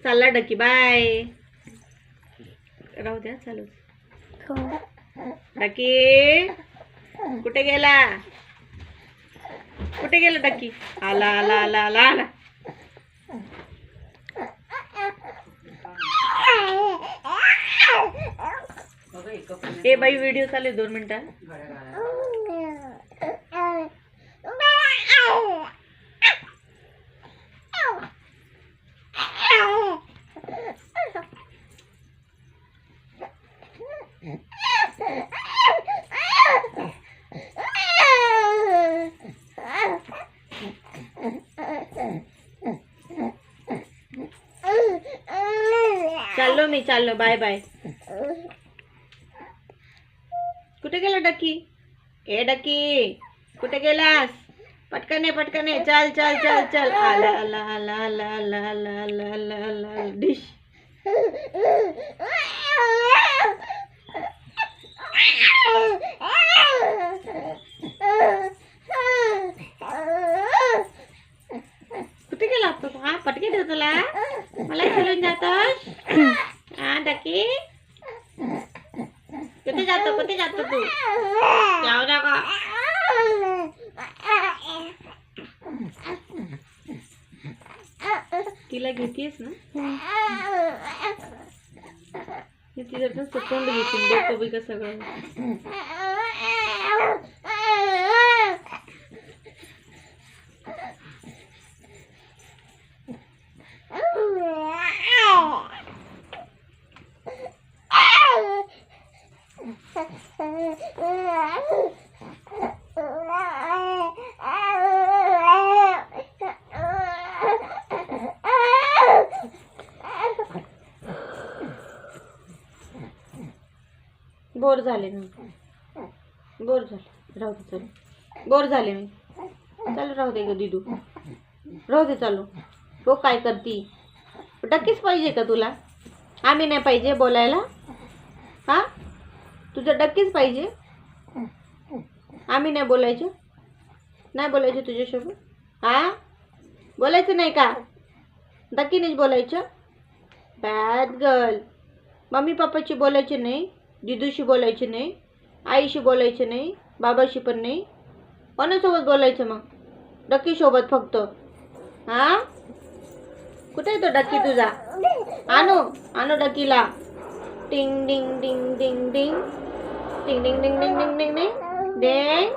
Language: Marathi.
चालला डकी बाय. राहू द्या चालू. डकी कुठे गेला? कुठे गेला डकी? आला आला आला आला आला. ए बाई व्हिडिओ चालू 2 मिनिटं. चाललो मी चाललो. Bye bye. कुठे गेला डकी? ए डकी कुठे गेलास? पटकन पटकन चल चल चल चल. आला आला आला आला आला आला आला आला आला डिश. कुठे गेला तू? हा पटके देऊ तुला. मला खेळून जातोस हा डकी? कुठे जातो तू? जाऊ नका. तिला घेतीयस ना? तिला नुसतं तोंड घेतील डोकं बिकं सगळं. बोर झाले मी. बोर झाले. राहू दे चल. बोर झाले मी. चल राहू दे ग दिदू. राहू दे चालू. हो काय करती? डकीच पाहिजे का तुला? आम्ही नाही पाहिजे बोलायला? हा तुझं डकीच पाहिजे? आम्ही नाही बोलायचं? नाही बोलायचं तुझ्यासोबत? हा बोलायचं नाही का? डकीनेच बोलायचं? Bad girl. मम्मी पप्पाची बोलायचे नाही, दिदूशी बोलायचे नाही, आईशी बोलायचे नाही, बाबाशी पण नाही. कोणासोबत बोलायचं मग? डकीसोबत फक्त. हा कुठे आहे तो डकी तुझा? आणू आणू डकीला. टिंग डिंग डिंग डिंग डिंग टिंग डिंग डिंग डिंग डिंग डिंग डिंग.